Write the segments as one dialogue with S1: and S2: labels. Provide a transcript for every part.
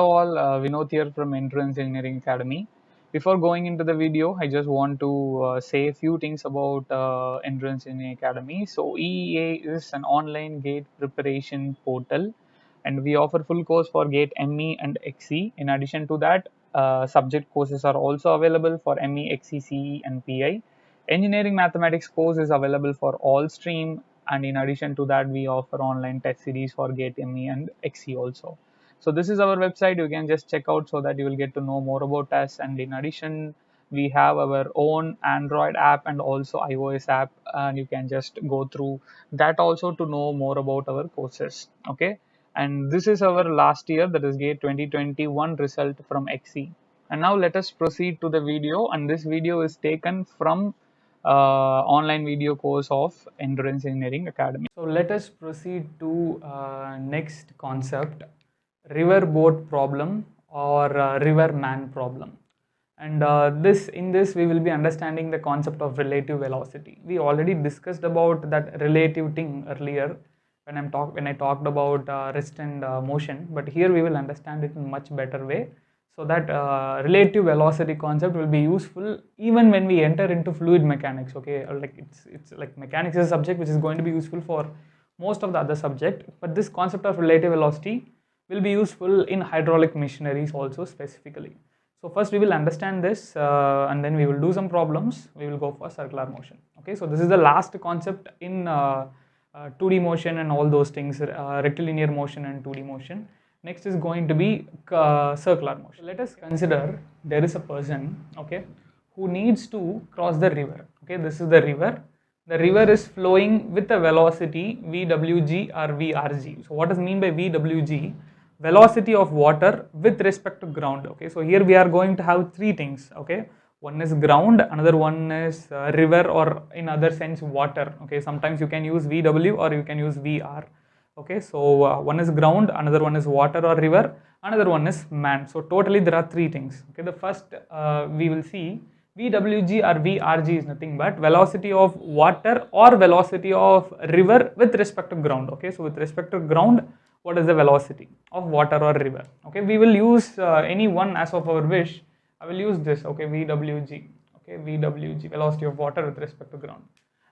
S1: All, Vinod here from Entrance Engineering Academy. Before going into the video, I just want to say a few things about Entrance Engineering Academy. So, EEA is an online gate preparation portal, and we offer full course for GATE ME and XE. In addition to that, subject courses are also available for ME, XE, CE, and PI. Engineering mathematics course is available for all stream, and in addition to that, we offer online test series for GATE ME and XE also. So this is our website. You can just check out so that you will get to know more about us. And in addition, we have our own Android app and also iOS app, and you can just go through that also to know more about our courses. Okay. And this is our last year, that is GATE 2021 result from XE. And now let us proceed to the video. And this video is taken from online video course of Endurance Engineering Academy. So let us proceed to next concept, river boat problem or river man problem. And this in this we will be understanding the concept of relative velocity. We already discussed about that relative thing earlier when I talked about rest and motion, but here we will understand it in much better way, so that relative velocity concept will be useful even when we enter into fluid mechanics. Okay, like it's like mechanics is a subject which is going to be useful for most of the other subject, but this concept of relative velocity will be useful in hydraulic machineries also specifically. So first we will understand this, and then we will do some problems. We will go for circular motion. Okay, so this is the last concept in 2D motion and all those things, rectilinear motion and 2D motion. Next is going to be circular motion. Let us consider there is a person, okay, who needs to cross the river. Okay, this is the river. The river is flowing with a velocity VWG or VRG. So what does mean by VWG? Velocity of water with respect to ground. Okay, so here we are going to have three things. Okay, one is ground, another one is river, or in other sense water. Okay, sometimes you can use VW or you can use VR. Okay, so one is ground, another one is water or river, another one is man. So totally there are three things. Okay, the first we will see VWG or VRG is nothing but velocity of water or velocity of river with respect to ground. Okay, so with respect to ground, what is the velocity of water or river? Okay, we will use any one as of our wish. I will use this. Okay, VWG. Okay, VWG, velocity of water with respect to ground.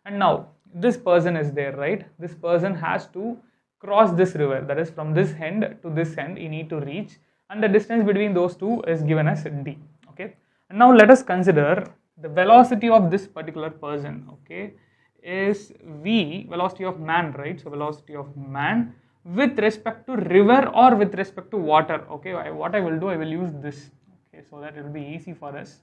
S1: And now this person is there, right? This person has to cross this river, that is from this end to this end he need to reach, and the distance between those two is given as d. Okay, and now let us consider the velocity of this particular person. Okay, is v, velocity of man, right? So velocity of man with respect to river or with respect to water. Okay, what I will do, I will use this. Okay, so that it will be easy for us.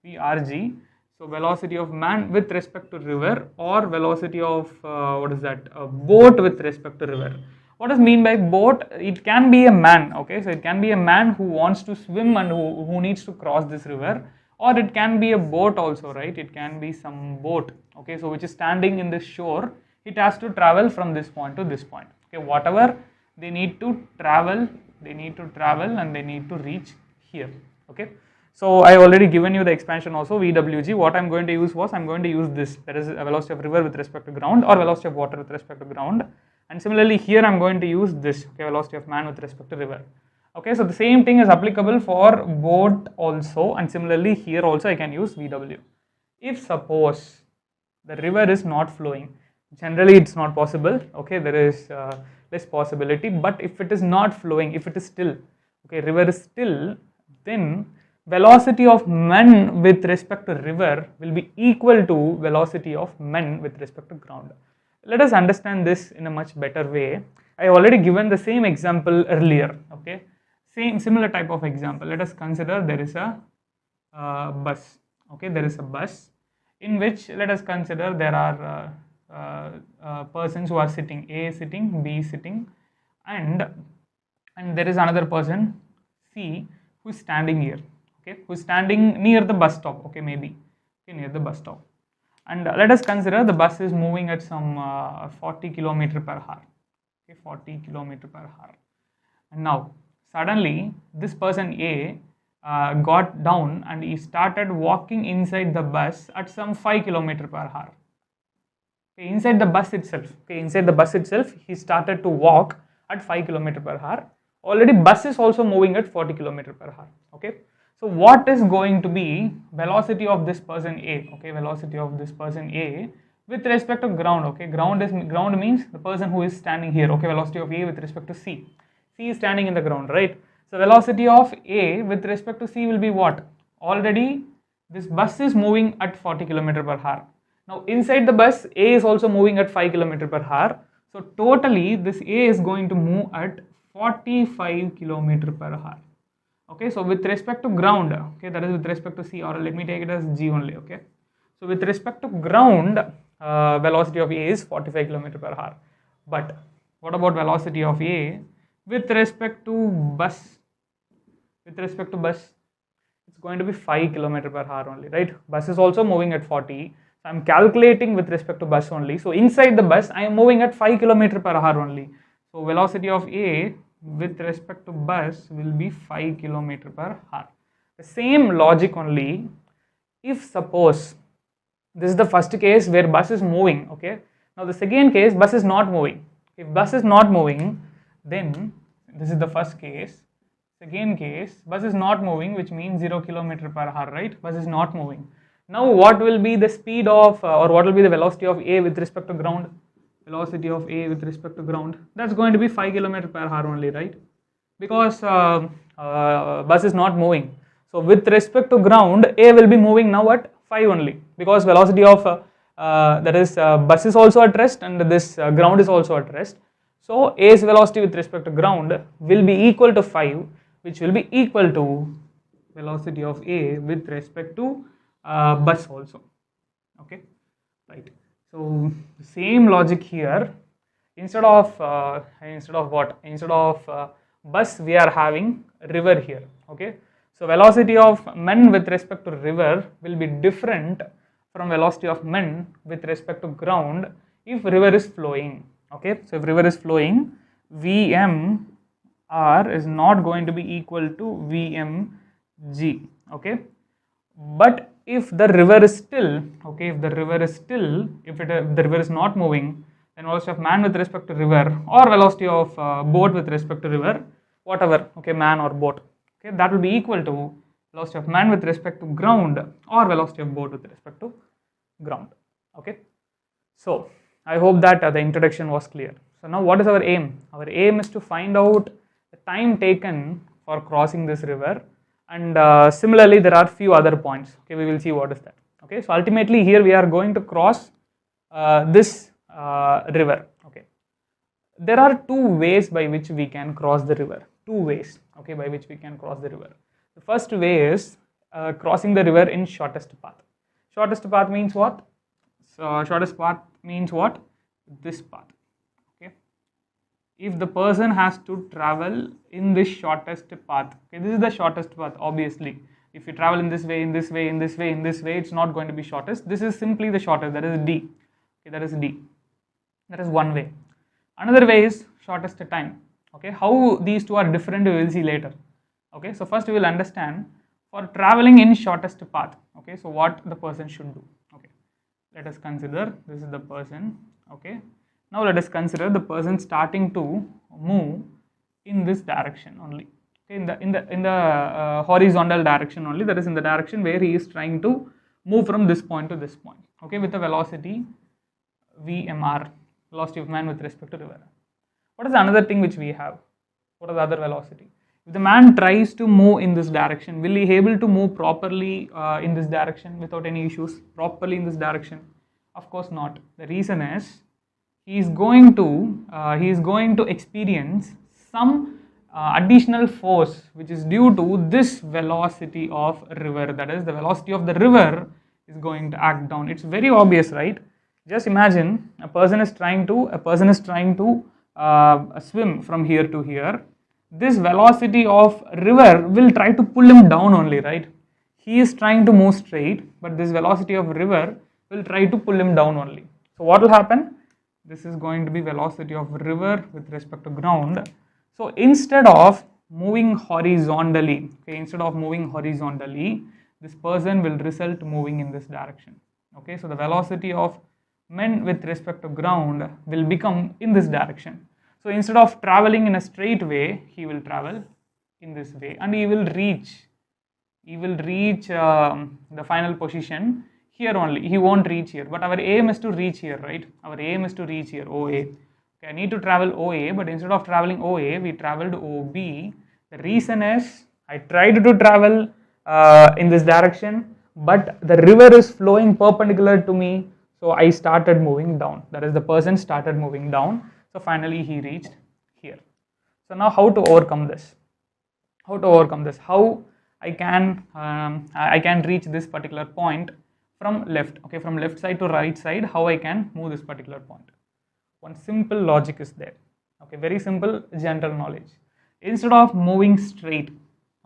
S1: VRG, so velocity of man with respect to river, or velocity of what is that, a boat with respect to river. What does mean by boat? It can be a man. Okay, so it can be a man who wants to swim and who needs to cross this river, or it can be a boat also, right? It can be some boat. Okay, so which is standing in this shore, it has to travel from this point to this point. Okay, whatever they need to travel, and they need to reach here. Okay, so I already given you the expansion also, VWG. What I'm going to use was, I'm going to use this, that is a velocity of river with respect to ground or velocity of water with respect to ground. And similarly here I'm going to use this, okay, velocity of man with respect to river. Okay, so the same thing is applicable for boat also, and similarly here also I can use VW. If suppose the river is not flowing, generally it's not possible. Okay, there is less possibility, but if it is not flowing, if it is still, okay, river is still, then velocity of men with respect to river will be equal to velocity of men with respect to ground. Let us understand this in a much better way. I already given the same example earlier. Okay, similar type of example. Let us consider there is a bus. Okay, there is a bus in which, let us consider, there are persons who are sitting, A sitting, B sitting, and there is another person, C, who is standing here. Okay, who is standing near the bus stop. Okay, maybe, okay, near the bus stop. And let us consider the bus is moving at some 40 km per hour. Okay, 40 km per hour. And now suddenly this person A got down and he started walking inside the bus at some 5 km per hour. Okay, inside the bus itself. Okay, inside the bus itself, he started to walk at 5 km per hour. Already bus is also moving at 40 kilometer per hour. Okay, so what is going to be velocity of this person A? Okay, velocity of this person A with respect to ground. Okay, ground means the person who is standing here. Okay, velocity of A with respect to C. C is standing in the ground, right? So velocity of A with respect to C will be what? Already this bus is moving at 40 kilometer per hour. Now inside the bus, A is also moving at 5 kilometer per hour. So totally this A is going to move at 45 kilometer per hour. Okay, so with respect to ground, okay, that is with respect to C, or let me take it as G only. Okay, so with respect to ground, velocity of A is 45 kilometer per hour. But what about velocity of A with respect to bus? With respect to bus, it's going to be 5 kilometer per hour only, right? Bus is also moving at 40. So I'm calculating with respect to bus only. So inside the bus, I am moving at 5 kilometer per hour only. So velocity of A with respect to bus will be 5 kilometer per hour. The same logic only. If suppose this is the first case where bus is moving, okay. Now the second case, bus is not moving. If bus is not moving, then this is the first case. Second case, bus is not moving, which means 0 kilometer per hour, right? Bus is not moving. Now what will be the speed of or what will be the velocity of A with respect to ground? Velocity of A with respect to ground, that's going to be 5 kilometer per hour only, right? Because bus is not moving. So with respect to ground, A will be moving now at 5 only, because velocity of that is bus is also at rest and this ground is also at rest. So A's velocity with respect to ground will be equal to 5, which will be equal to velocity of A with respect to bus also. Okay, right. So same logic here. Instead of what? Instead of bus, we are having river here. Okay, so velocity of men with respect to river will be different from velocity of men with respect to ground if river is flowing. Okay, so if river is flowing, Vmr is not going to be equal to Vmg. Okay, but if the river is still, okay, if the river is still, if the river is not moving, then velocity of man with respect to river, or velocity of boat with respect to river, whatever, okay, man or boat, okay, that will be equal to velocity of man with respect to ground, or velocity of boat with respect to ground. Okay, so I hope that the introduction was clear. So now what is our aim? Our aim is to find out the time taken for crossing this river, and similarly there are few other points. Okay, we will see what is that. Okay, so ultimately here we are going to cross this river. Okay, there are two ways by which we can cross the river. Two ways, okay, by which we can cross the river. The first way is crossing the river in shortest path. Shortest path means what? So shortest path means what? This path. Okay, if the person has to travel in this shortest path, okay, this is the shortest path. Obviously, if you travel in this way, in this way, in this way, in this way, it's not going to be shortest. This is simply the shortest, that is D. Okay, that is D. That is one way. Another way is shortest time. Okay, how these two are different we will see later. Okay, so first we will understand for traveling in shortest path. Okay, so what the person should do. Okay, let us consider this is the person. Okay, now let us consider the person starting to move in this direction only. Okay, in the horizontal direction only, that is in the direction where he is trying to move from this point to this point. Okay, with a velocity Vmr, velocity of man with respect to river. What is another thing which we have? What is the other velocity? If the man tries to move in this direction, will he be able to move properly in this direction without any issues? Properly in this direction? Of course not. The reason is he is going to experience some additional force which is due to this velocity of river. That is, the velocity of the river is going to act down. It's very obvious, right? Just imagine a person is trying to swim from here to here. This velocity of river will try to pull him down only, right? He is trying to move straight, but this velocity of river will try to pull him down only. So what will happen? This is going to be velocity of river with respect to ground. So instead of moving horizontally, okay, this person will result moving in this direction. Okay, so the velocity of men with respect to ground will become in this direction. So instead of traveling in a straight way, he will travel in this way, and he will reach the final position here only. He won't reach here, but our aim is to reach here, right? Our aim is to reach here, OA. Okay, I need to travel OA, but instead of traveling OA, we traveled OB. The reason is I tried to travel in this direction, but the river is flowing perpendicular to me, so I started moving down. That is, the person started moving down, so finally he reached here. So now how to overcome this? How I can reach this particular point from left, okay, from left side to right side, how I can move this particular point. One simple logic is there, okay, very simple general knowledge. Instead of moving straight,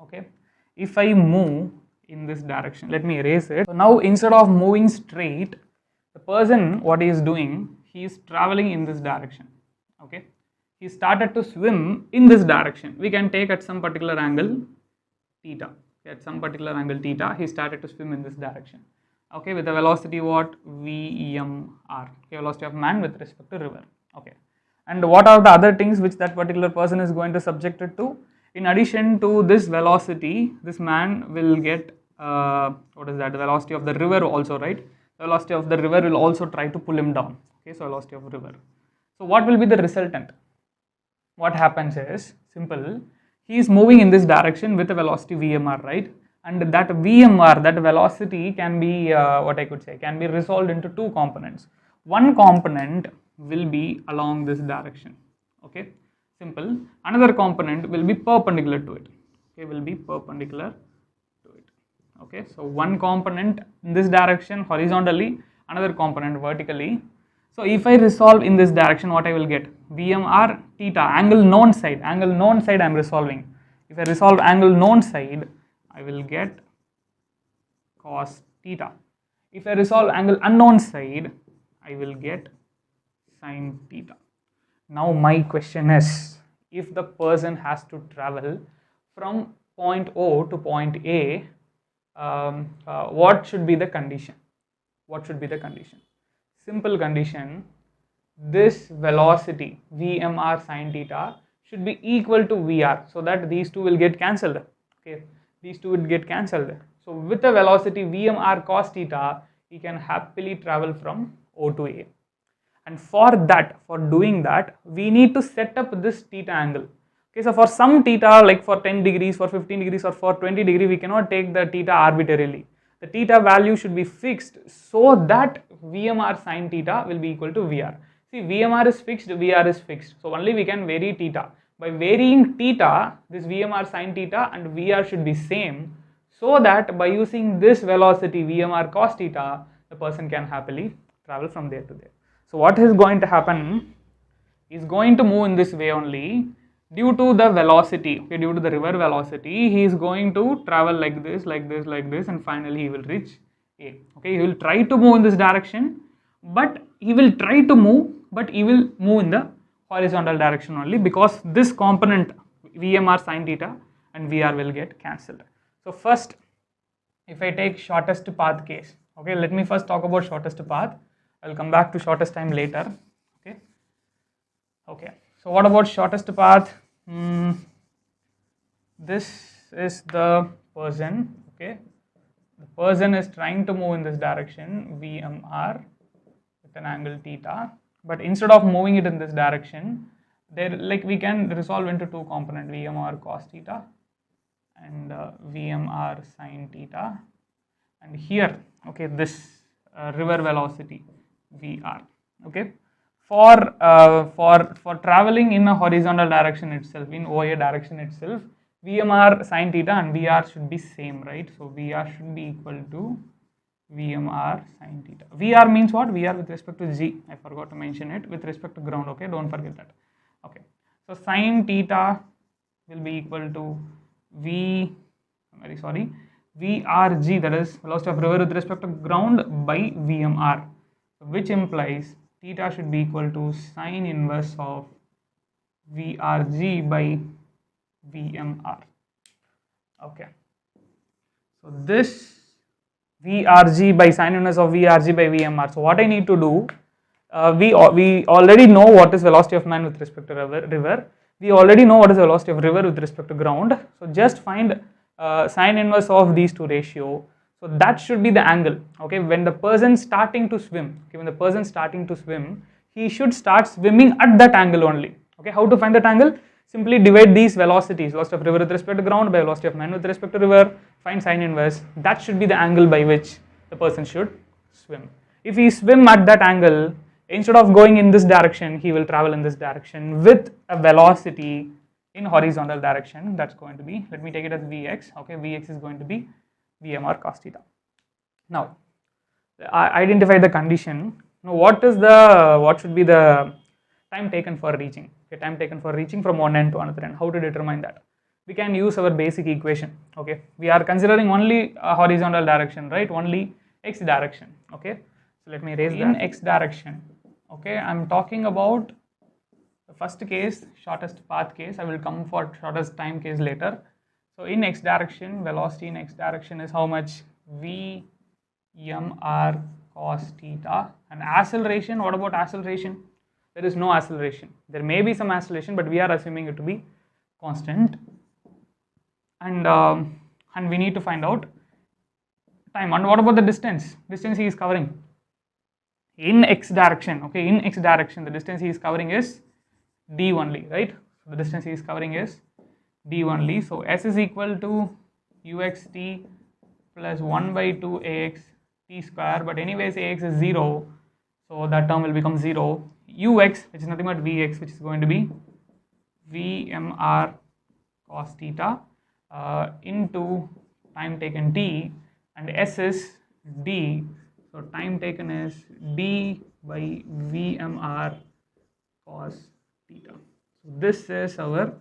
S1: okay, if I move in this direction, let me erase it. So now instead of moving straight, the person, what he is doing, he is traveling in this direction, okay. He started to swim in this direction. We can take at some particular angle theta. At some particular angle theta, he started to swim in this direction. Okay, with the velocity what? Vmr. Okay, velocity of man with respect to river. Okay. And what are the other things which that particular person is going to subject it to? In addition to this velocity, this man will get what is that? The velocity of the river also, right? The velocity of the river will also try to pull him down. Okay, so velocity of river. So what will be the resultant? What happens is simple. He is moving in this direction with a velocity Vmr, right? And that Vmr, that velocity can be what I could say, can be resolved into two components. One component will be along this direction, okay, simple. Another component will be perpendicular to it, okay, will be perpendicular to it, okay. So one component in this direction horizontally, another component vertically. So if I resolve in this direction, what I will get? Vmr theta, angle known side I am resolving. If I resolve angle known side, I will get cos theta. If I resolve angle unknown side, I will get sin theta. Now my question is, if the person has to travel from point O to point A, what should be the condition? What should be the condition? Simple condition, this velocity Vmr sin theta should be equal to Vr, so that these two will get cancelled. Okay, these two will get cancelled. So with the velocity Vmr cos theta, he can happily travel from O to A. And for doing that, we need to set up this theta angle. Okay, so for some theta, like for 10 degrees, for 15 degrees, or for 20 degrees, we cannot take the theta arbitrarily. The theta value should be fixed so that Vmr sin theta will be equal to Vr. See, Vmr is fixed, Vr is fixed. So only we can vary theta. By varying theta, this Vmr sin theta and Vr should be same, so that by using this velocity Vmr cos theta, the person can happily travel from there to there. So what is going to happen is going to move in this way only. Due to the velocity, okay, due to the river velocity, he is going to travel like this, and finally he will reach A. Okay, he will try to move in this direction, but he will move in the horizontal direction only, because this component Vmr sin theta and Vr will get cancelled. So first, if I take shortest path case, okay, let me first talk about shortest path. I will come back to shortest time later. Okay. So what about shortest path? This is the person, okay. The person is trying to move in this direction, Vmr, with an angle theta, but instead of moving it in this direction, there, like, we can resolve into two components, Vmr cos theta and Vmr sin theta, and here, okay, this river velocity Vr, okay. For traveling in a horizontal direction itself, in OA direction itself, Vmr sin theta and Vr should be same, right? So Vr should be equal to Vmr sin theta. Vr means what? Vr with respect to G. I forgot to mention it, with respect to ground. Okay, don't forget that. Okay, so sin theta will be equal to Vrg, that is velocity of river with respect to ground, by Vmr, which implies theta should be equal to sine inverse of Vrg by Vmr. Okay, so this Vrg by sine inverse of Vrg by Vmr. So what I need to do, we already know what is velocity of man with respect to river. We already know what is the velocity of river with respect to ground. So just find sine inverse of these two ratio. So that should be the angle. Okay, when the person starting to swim, okay, when the person starting to swim, he should start swimming at that angle only. Okay, how to find that angle? Simply divide these velocities, velocity of river with respect to ground by velocity of man with respect to river, find sine inverse. That should be the angle by which the person should swim. If he swim at that angle, instead of going in this direction, he will travel in this direction with a velocity in horizontal direction. That's going to be, let me take it as Vx. Okay, Vx is going to be Vmr cos theta. Now, I identify the condition. Now, what should be the time taken for reaching? Okay, time taken for reaching from one end to another end. How to determine that? We can use our basic equation. Okay, we are considering only a horizontal direction, right? Only x direction. Okay, so let me erase that. In x direction. Okay, I'm talking about the first case, shortest path case. I will come for shortest time case later. So in x direction, velocity in x direction is how much? V mr cos theta. And acceleration, what about acceleration? There is no acceleration. There may be some acceleration, but we are assuming it to be constant. And we need to find out time. And what about the distance? Distance he is covering in x direction. Okay, in x direction, the distance he is covering is d only, right? So the distance he is covering is d only. So s is equal to uxt plus 1 by 2 ax t square, but anyways ax is 0, so that term will become 0. Ux, which is nothing but vx, which is going to be vmr cos theta into time taken t, and s is d, so time taken is d by vmr cos theta. So this is our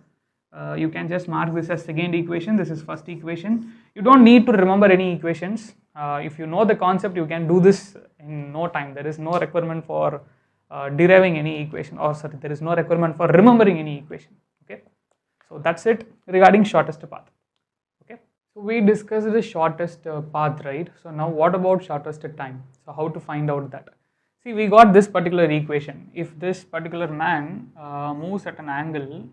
S1: you can just mark this as second equation. This is first equation. You don't need to remember any equations. If you know the concept, you can do this in no time. There is no requirement for deriving any equation, or sorry, there is no requirement for remembering any equation. Okay, so that's it regarding shortest path. Okay, so we discussed the shortest path, right? So now what about shortest time? So how to find out that? See, we got this particular equation. If this particular man moves at an angle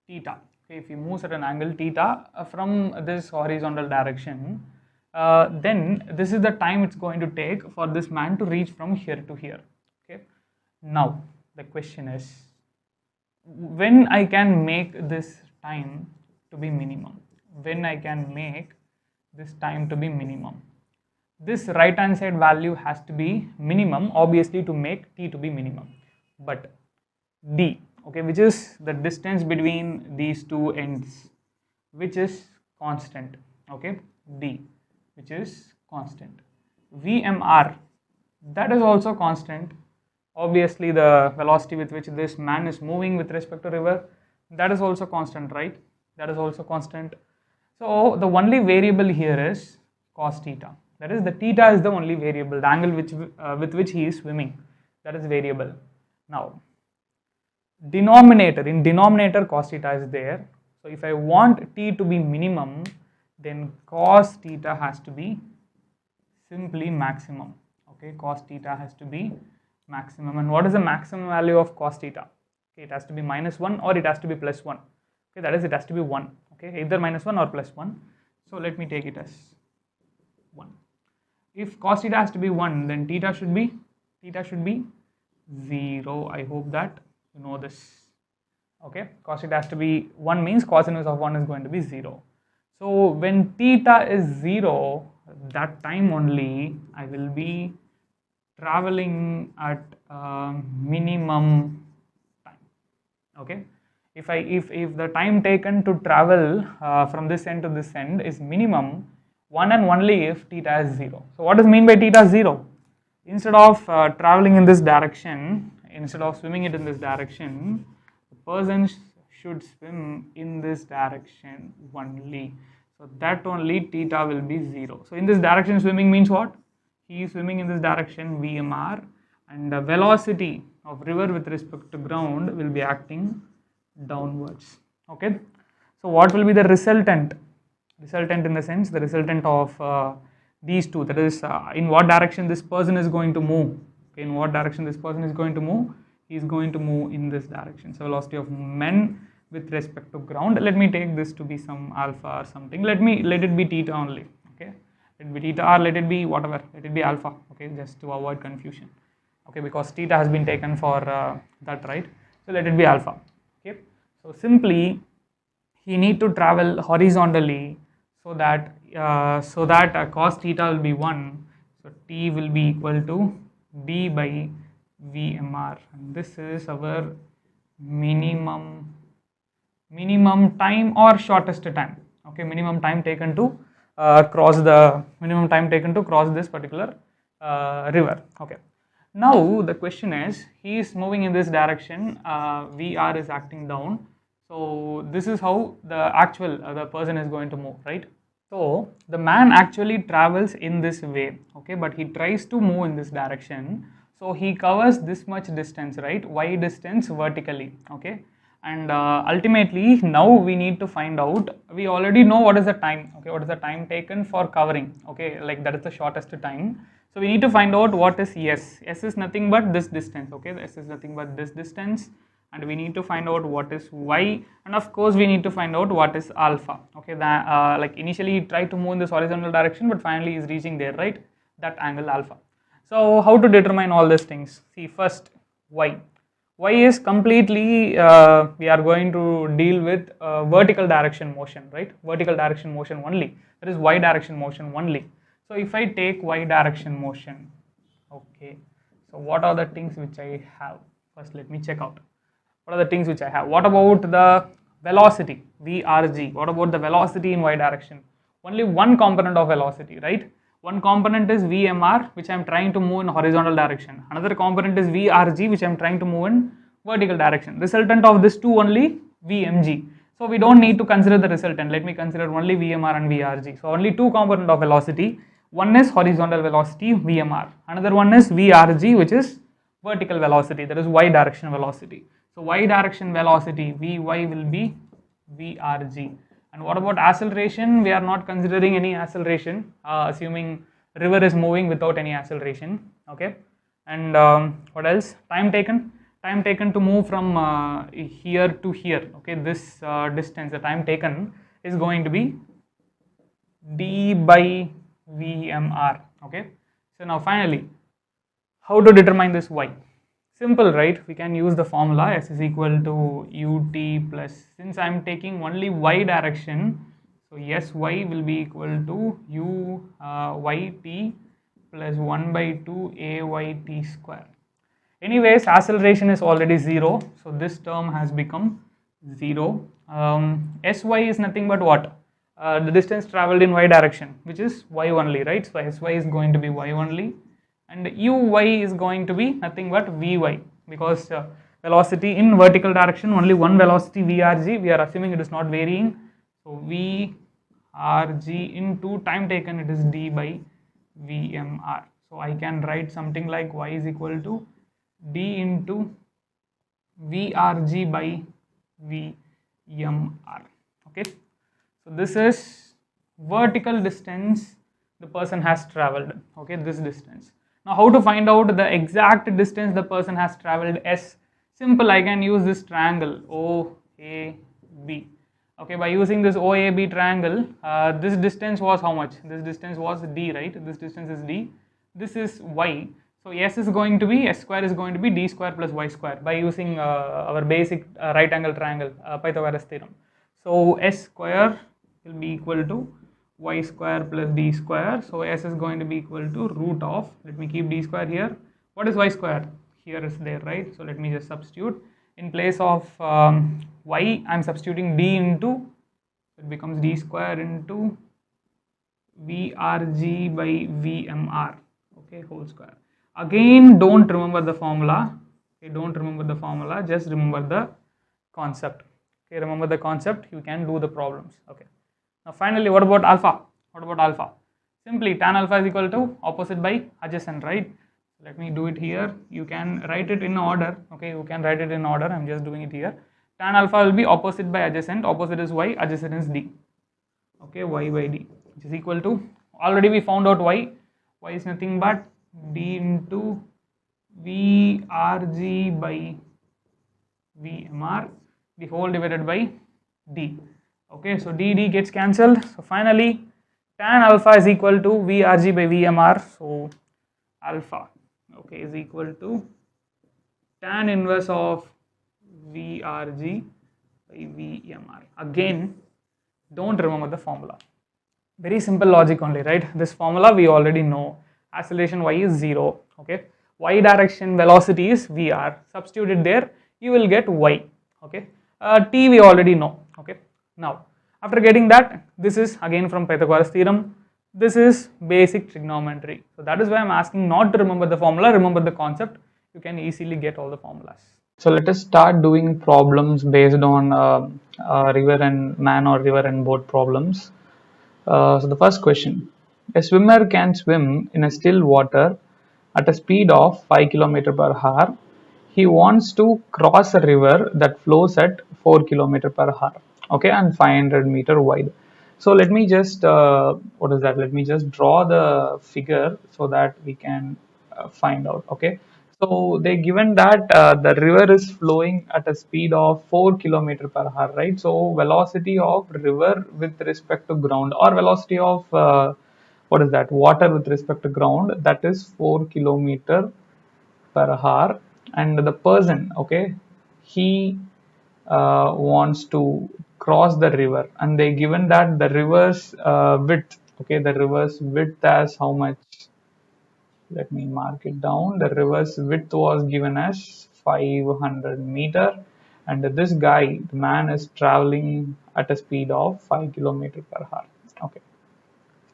S1: theta, okay, if he moves at an angle theta from this horizontal direction, then this is the time it's going to take for this man to reach from here to here. Okay, now the question is, when I can make this time to be minimum? When I can make this time to be minimum? This right hand side value has to be minimum, obviously, to make t to be minimum. But d, okay, which is the distance between these two ends, which is constant. Okay, d, which is constant. vmr, that is also constant. Obviously, the velocity with which this man is moving with respect to river, that is also constant, right? That is also constant. So the only variable here is cos theta. That is, the theta is the only variable, the angle with which he is swimming, that is variable. Now, in denominator cos theta is there. So if I want t to be minimum, then cos theta has to be simply maximum. Okay, cos theta has to be maximum. And what is the maximum value of cos theta? Okay, it has to be -1 or it has to be +1. Okay, that is, it has to be 1. Okay, either -1 or +1. So let me take it as 1. If cos theta has to be 1, then theta should be 0. I hope that you know this. Okay, cos theta has to be 1 means cos inverse of 1 is going to be 0. So when theta is 0, that time only I will be traveling at minimum time. Okay, if the time taken to travel from this end to this end is minimum, 1 and only if theta is 0. So what does mean by theta 0? Instead of traveling in this direction, instead of swimming it in this direction, the person should swim in this direction only. So that only theta will be 0. So in this direction swimming means what? He is swimming in this direction vmr, and the velocity of river with respect to ground will be acting downwards. Okay, so what will be the resultant? Resultant in the sense, the resultant of these two, that is in what direction this person is going to move. Okay, in what direction this person is going to move? He is going to move in this direction. So velocity of men with respect to ground. Let me take this to be some alpha or something. Let it be theta only. Okay, let it be theta or let it be whatever. Let it be alpha. Okay, just to avoid confusion. Okay, because theta has been taken for that, right? So let it be alpha. Okay, so simply he need to travel horizontally so that cos theta will be 1, so t will be equal to d by vmr, and this is our minimum time or shortest time. Okay, minimum time taken to cross this particular river. Okay, now the question is, he is moving in this direction, vr is acting down, so this is how the person is going to move, right? So the man actually travels in this way, okay, but he tries to move in this direction. So he covers this much distance, right? Y distance vertically, okay. And ultimately, now we need to find out. We already know what is the time, okay. What is the time taken for covering, okay? Like that is the shortest time. So we need to find out what is S. S is nothing but this distance, okay. S is nothing but this distance, and we need to find out what is y, and of course we need to find out what is alpha. Okay, that like initially he tried to move in this horizontal direction, but finally is reaching there, right? That angle alpha. So how to determine all these things? See, first y. Y is completely we are going to deal with vertical direction motion, right? Vertical direction motion only. That is y direction motion only. So if I take y direction motion, okay, so what are the things which I have? First let me check out. What are the things which I have? What about the velocity, VRG? What about the velocity in y direction? Only one component of velocity, right? One component is VMR, which I am trying to move in horizontal direction. Another component is VRG, which I am trying to move in vertical direction. Resultant of this two only VMG. So we don't need to consider the resultant. Let me consider only VMR and VRG. So only two component of velocity. One is horizontal velocity, VMR. Another one is VRG, which is vertical velocity, that is y direction velocity. So y direction velocity Vy will be Vrg. And what about acceleration? We are not considering any acceleration, assuming river is moving without any acceleration. Okay, and what else? Time taken to move from here to here. Okay, this distance, the time taken is going to be d by vmr. Okay, so now finally, how to determine this y? Simple, right? We can use the formula S is equal to ut plus, since I am taking only y direction, so Sy will be equal to u yt plus 1 by 2 ayt square. Anyways, acceleration is already 0, so this term has become 0. Sy is nothing but what? The distance traveled in y direction, which is y only, right? So Sy is going to be y only, and uy is going to be nothing but vy, because velocity in vertical direction, only one velocity vrg, we are assuming it is not varying, so vrg into time taken, it is d by vmr. So I can write something like y is equal to d into vrg by vmr. Okay, so this is vertical distance the person has traveled. Okay, this distance. Now how to find out the exact distance the person has traveled? S. Simple, I can use this triangle OAB. Okay, by using this OAB triangle, this distance was how much? This distance was d, right? This distance is d. This is y. So S is going to be, S square is going to be d square plus y square by using our basic right angle triangle Pythagoras theorem. So S square will be equal to y square plus d square. So S is going to be equal to root of, let me keep d square here. What is y square? Here is there, right? So let me just substitute. In place of y, I am substituting d into, it becomes d square into vrg by vmr, okay, whole square. Again, don't remember the formula. Okay, don't remember the formula, just remember the concept. Okay, remember the concept, you can do the problems. Okay. Now finally, what about alpha? What about alpha? Simply tan alpha is equal to opposite by adjacent, right? Let me do it here. You can write it in order. Okay, you can write it in order. I'm just doing it here. Tan alpha will be opposite by adjacent. Opposite is y, adjacent is d. Okay, y by d, which is equal to, already we found out y. Y is nothing but d into VRG by VMR, the whole divided by D. Okay, so D gets cancelled. So finally, tan alpha is equal to VRG by VMR. So alpha, okay, is equal to tan inverse of VRG by VMR. Again, don't remember the formula. Very simple logic only, right? This formula we already know. Acceleration y is 0. Okay, y direction velocity is vr. Substitute it there, you will get y. Okay, t we already know. Okay, now after getting that, this is again from Pythagoras theorem. This is basic trigonometry. So that is why I'm asking not to remember the formula, remember the concept. You can easily get all the formulas. So let us start doing problems based on river and man or river and boat problems. So the first question, a swimmer can swim in a still water at a speed of 5 km per hour. He wants to cross a river that flows at 4 km per hour, okay, and 500-meter wide. So let me just, what is that? Let me just draw the figure so that we can find out, okay. So they given that the river is flowing at a speed of 4 km per hour, right? So velocity of river with respect to ground, or velocity of what is that? Water with respect to ground, that is 4 km per hour. And the person, okay, he wants to cross the river, and they given that the river's width, okay, the river's width as how much? Let me mark it down. The river's width was given as 500-meter, and this guy, the man, is traveling at a speed of 5 km per hour. Okay,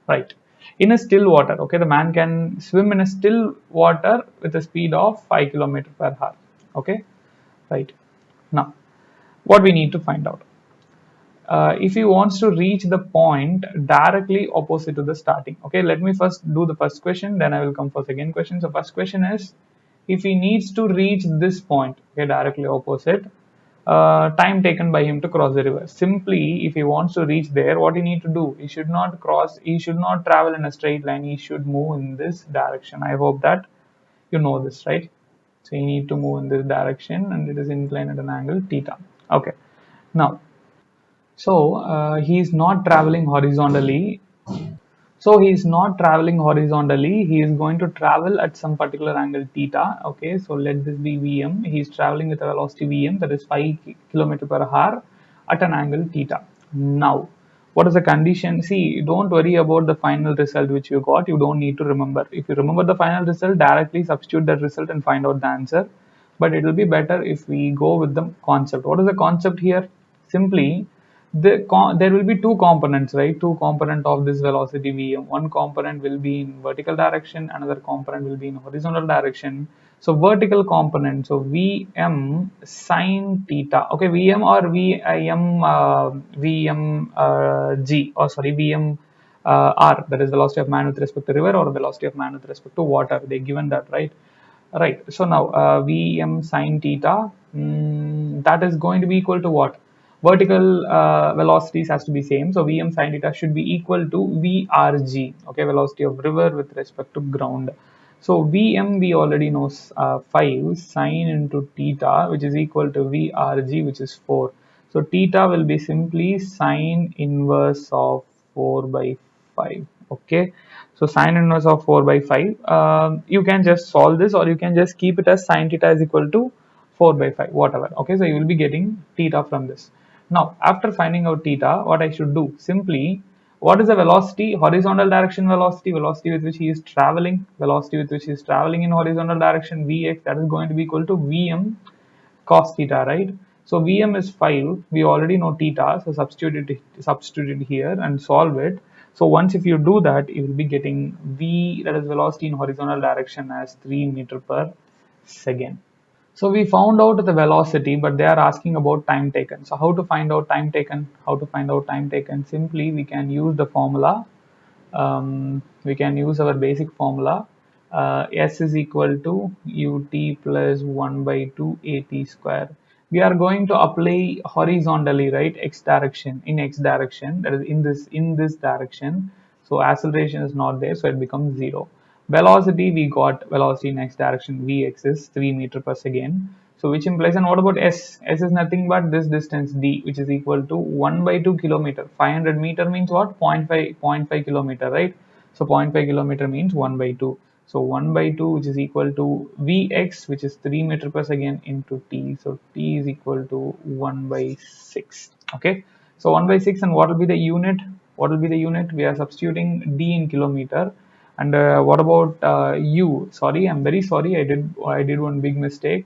S1: right. In a still water, okay, the man can swim in a still water with a speed of 5 km per hour. Okay, right. Now, what we need to find out, if he wants to reach the point directly opposite to the starting. Okay, let me first do the first question, then I will come for second question. So first question is, if he needs to reach this point, okay, directly opposite, time taken by him to cross the river. Simply, if he wants to reach there, what he need to do, he should not cross, he should not travel in a straight line, he should move in this direction. I hope that you know this, right? So you need to move in this direction, and it is inclined at an angle theta. Okay, now, so he is not traveling horizontally. So he is not traveling horizontally. He is going to travel at some particular angle theta. Okay, so let this be Vm. He is traveling with a velocity Vm, that is 5 km per hour at an angle theta. Now, what is the condition? See, don't worry about the final result which you got. You don't need to remember. If you remember the final result, directly substitute that result and find out the answer. But it will be better if we go with the concept. What is the concept here? Simply, there will be two components, right? Two component of this velocity Vm. One component will be in vertical direction, another component will be in horizontal direction. So vertical component, so Vm sine theta, okay, Vm or Vm g, or sorry, Vm r, that is velocity of man with respect to river, or velocity of man with respect to water. They given that, right? Right. So now Vm sine theta, that is going to be equal to what? Vertical velocities has to be same. So Vm sine theta should be equal to Vrg. Okay, velocity of river with respect to ground. So Vm we already know 5 sine into theta, which is equal to Vrg, which is 4. So theta will be simply sine inverse of 4 by 5. Okay, so sine inverse of 4 by 5, you can just solve this, or you can just keep it as sine theta is equal to 4 by 5, whatever. Okay, so you will be getting theta from this. Now, after finding out theta, what I should do? Simply, what is the velocity? Horizontal direction velocity, velocity with which he is traveling, velocity with which he is traveling in horizontal direction, Vx, that is going to be equal to Vm cos theta, right? So Vm is 5. We already know theta, so substitute it here and solve it. So once if you do that, you will be getting V, that is velocity in horizontal direction, as 3 meter per second. So we found out the velocity, but they are asking about time taken. So how to find out time taken? How to find out time taken? Simply, we can use the formula. We can use our basic formula. S is equal to ut plus 1 by 2 at square. We are going to apply horizontally, right? X direction, in X direction, that is in this direction. So acceleration is not there, so it becomes 0. Velocity, we got velocity in x direction, vx is 3 meter per second. So which implies, and what about s? S is nothing but this distance d, which is equal to 1 by 2 kilometer. 500 meter means what? 0.5 kilometer, right? So 0.5 kilometer means 1 by 2. So 1 by 2, which is equal to Vx, which is 3 meter per second, into t. So t is equal to 1 by 6. Okay. So 1 by 6, and what will be the unit? What will be the unit? We are substituting d in kilometer. And what about u? Sorry, I'm very sorry. I did one big mistake.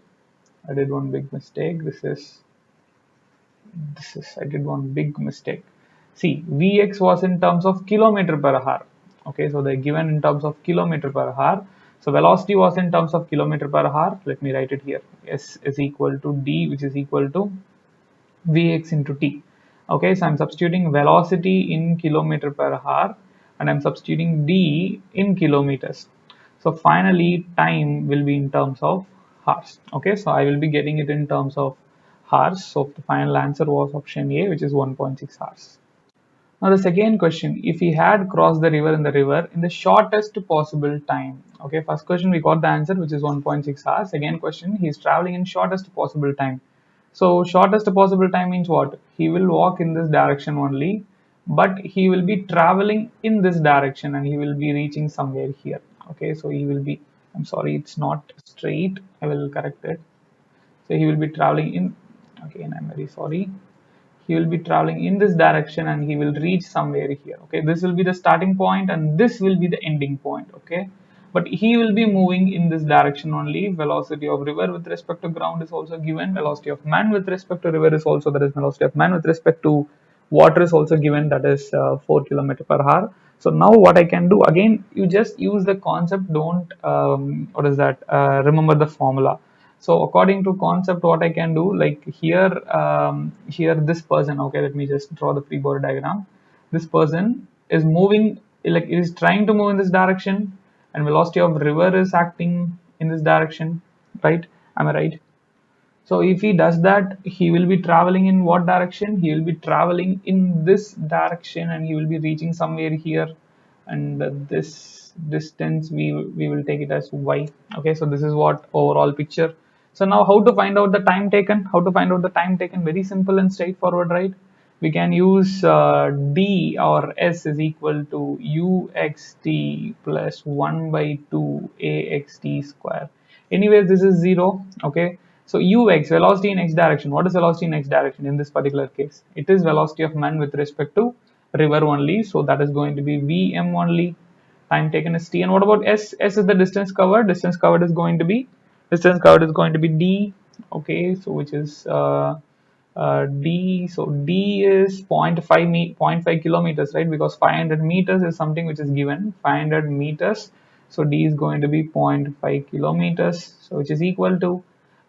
S1: I did one big mistake. This is I did one big mistake. See, Vx was in terms of kilometer per hour. Okay, so they're given in terms of kilometer per hour. So velocity was in terms of kilometer per hour. Let me write it here. S is equal to d, which is equal to Vx into t. Okay, so I'm substituting velocity in kilometer per hour, and I'm substituting d in kilometers. So finally, time will be in terms of hours. Okay, so I will be getting it in terms of hours. So the final answer was option A, which is 1.6 hours. Now the second question, if he had crossed the river in the shortest possible time. Okay, first question we got the answer, which is 1.6 hours. Second question, he is traveling in shortest possible time. So shortest possible time means what? He will walk in this direction only, but he will be traveling in this direction and he will be reaching somewhere here. Okay, so he will be, I'm sorry, it's not straight. I will correct it. So he will be traveling in, again, I'm very sorry, he will be traveling in this direction and he will reach somewhere here. Okay, this will be the starting point and this will be the ending point. Okay, but he will be moving in this direction only. Velocity of river with respect to ground is also given. Velocity of man with respect to river is also, that is velocity of man with respect to water is also given, that is 4 kilometer per hour. So now what I can do, again, you just use the concept, don't what is that, remember the formula. So according to concept, what I can do, like here, here this person, okay, let me just draw the free body diagram. This person is moving, like it is trying to move in this direction, and velocity of river is acting in this direction, right? Am I right? So if he does that, he will be traveling in what direction? He will be traveling in this direction and he will be reaching somewhere here. And this distance, we will take it as y. Okay, so this is what overall picture. So now how to find out the time taken? How to find out the time taken? Very simple and straightforward, right? We can use d or s is equal to uxt plus 1 by 2 axt square. Anyways, this is 0. Okay, so ux, velocity in x direction. What is velocity in x direction in this particular case? It is velocity of man with respect to river only, so that is going to be vm only. Time taken is t. And what about s? S is the distance covered. Distance covered is going to be d. Okay, so which is d. So d is zero point 0.5 zero point 0.5 kilometers, right? Because 500 meters is something which is given, 500 meters. So d is going to be 0.5 kilometers, so which is equal to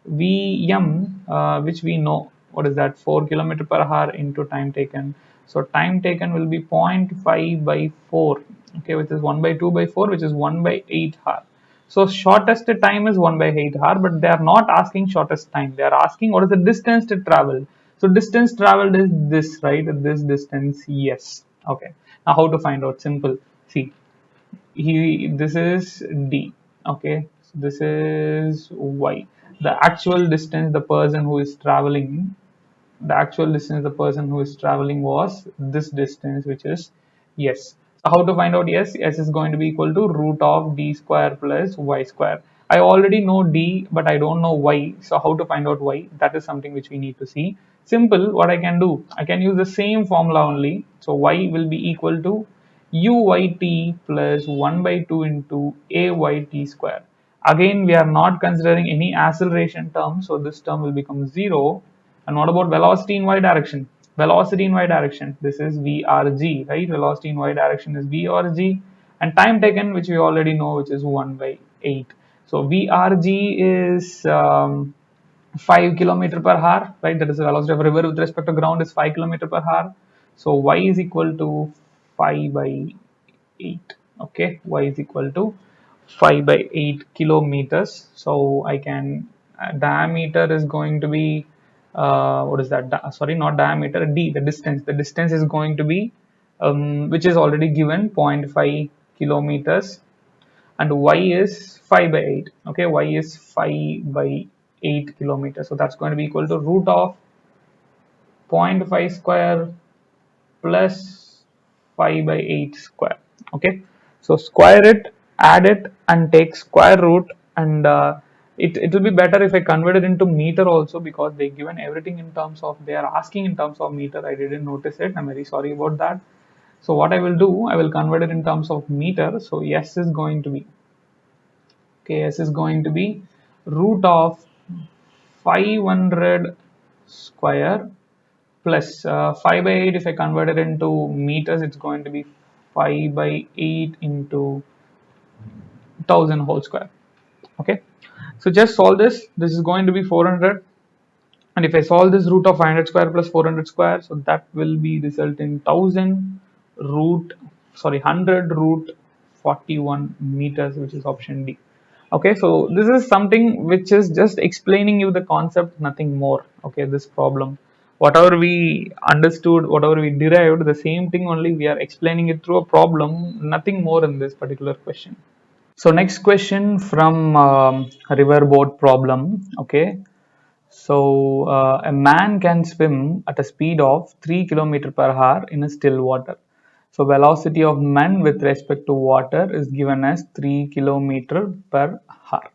S1: Vm, which we know what is that, 4 kilometer per hour into time taken. So time taken will be 0.5 by 4, okay, which is 1 by 2 by 4, which is 1 by 8 hour. So shortest time is 1 by 8 hour, but they are not asking shortest time. They are asking what is the distance to travel. So distance traveled is this, right? This distance, yes. Okay. Now how to find out? Simple. See, this is d. Okay. So this is y. The actual distance the person who is traveling, the actual distance the person who is traveling was this distance, which is yes. So how to find out yes? S is going to be equal to root of d square plus y square. I already know d, but I don't know y. So how to find out y? That is something which we need to see. Simple. What I can do, I can use the same formula only. So y will be equal to uyt plus 1 by 2 into ayt square. Again, we are not considering any acceleration term, so this term will become 0. And what about velocity in y direction? Velocity in y direction, this is vrg, right? Velocity in y direction is vrg, and time taken, which we already know, which is 1 by 8. So vrg is 5 kilometer per hour, right? That is the velocity of a river with respect to ground is 5 kilometer per hour. So y is equal to 5 by 8. Okay, y is equal to 5 by 8 kilometers. So I can, diameter is going to be, what is that? Sorry, not diameter, d, the distance. The distance is going to be, which is already given, 0.5 kilometers. and y is 5 by 8. Okay, y is 5 by 8 kilometers. So that's going to be equal to root of 0.5 square plus 5 by 8 square. Okay, so square it, add it, and take square root, and it will be better if I convert it into meter also, because they given everything in terms of, they are asking in terms of meter. I didn't notice it, I'm very sorry about that. So what I will do, I will convert it in terms of meter. So s is going to be, okay, s is going to be root of 500 square plus 5 by 8. If I convert it into meters, it's going to be 5 by 8 into 1000 whole square. Okay, so just solve this. This is going to be 400, and if I solve this root of 500 square plus 400 square, so that will be result in 1000 root, sorry, 100 root 41 meters, which is option D. Okay, so this is something which is just explaining you the concept, nothing more. Okay, this problem, whatever we understood, whatever we derived, the same thing only we are explaining it through a problem, nothing more in this particular question. So next question from riverboat problem. Okay, so a man can swim at a speed of 3 km per hour in a still water. So velocity of man with respect to water is given as 3 km per hour.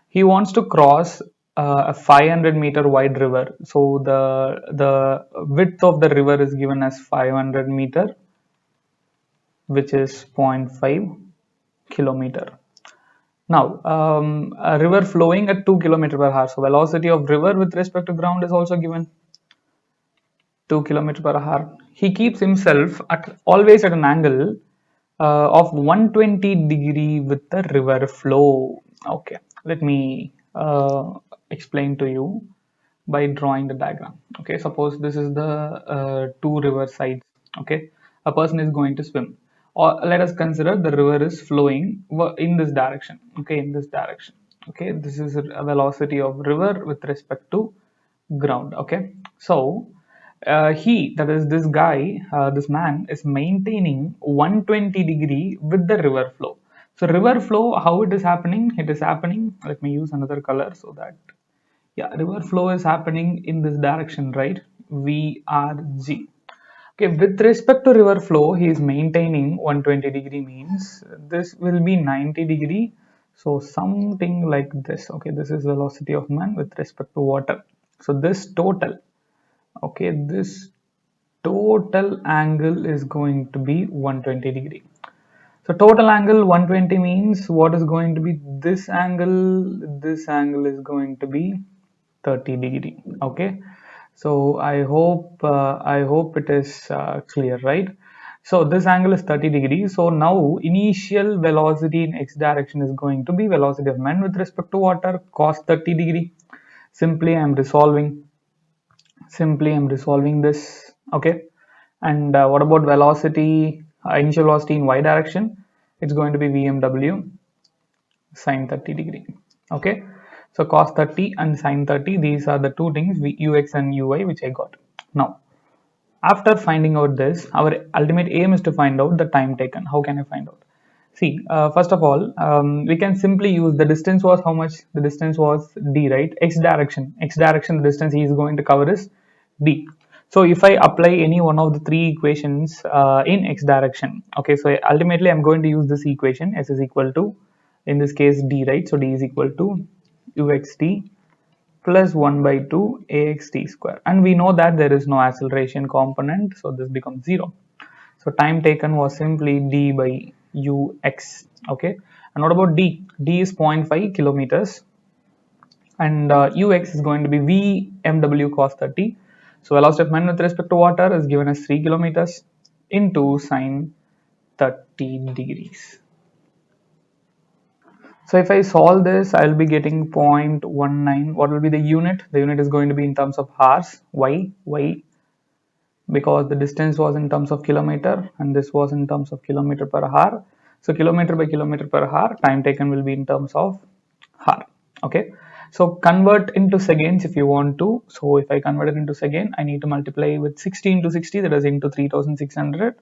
S1: He wants to cross a 500-meter wide river. So the width of the river is given as 500 meter, which is 0.5 kilometer. Now, a river flowing at 2 km per hour. So velocity of river with respect to ground is also given 2 km per hour. He keeps himself at always at an angle of 120 degree with the river flow. Okay, let me explain to you by drawing the diagram. Okay, suppose this is the two river sides. Okay, a person is going to swim, or let us consider the river is flowing in this direction. Okay, in this direction. Okay, this is a velocity of river with respect to ground. Okay, so that is this guy, this man is maintaining 120 degree with the river flow. So river flow, how it is happening? It is happening, let me use another color so that, yeah, river flow is happening in this direction, right? VRG. Okay, with respect to river flow, he is maintaining 120 degree, means this will be 90 degree. So something like this. Okay, this is velocity of man with respect to water. So this total, okay, this total angle is going to be 120 degree. So total angle 120 means what is going to be this angle? This angle is going to be 30 degree. Okay, so I hope it is clear, right? So this angle is 30 degrees. So now initial velocity in x direction is going to be velocity of man with respect to water cos 30 degree. Simply I'm resolving this. Okay, and what about velocity, initial velocity in y direction? It's going to be vmw sine 30 degree. Okay, so cos 30 and sine 30, these are the two things, ux and uy, which I got. Now after finding out this, our ultimate aim is to find out the time taken. How can I find out? See, first of all, we can simply use the distance was how much? The distance was d, right? X direction. X direction, the distance he is going to cover is d. So if I apply any one of the three equations in x direction, okay, so ultimately I'm going to use this equation. S is equal to, in this case, d, right? So d is equal to uxt plus 1 by 2 axt square, and we know that there is no acceleration component, so this becomes 0. So time taken was simply d by ux. Okay, and what about d? D is 0.5 kilometers, and ux is going to be vmw cos 30. So velocity of man with respect to water is given as 3 kilometers into sine 30 degrees. So if I solve this, I'll be getting 0.19. What will be the unit? The unit is going to be in terms of hours. Why? Because the distance was in terms of kilometer and this was in terms of kilometer per hour. So kilometer by kilometer per hour, time taken will be in terms of hour. Okay. So convert into seconds if you want to. So if I convert it into second, I need to multiply with 60 into 60, that is into 3600.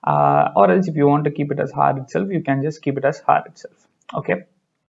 S1: Or else if you want to keep it as hour itself, you can just keep it as hour itself. Okay.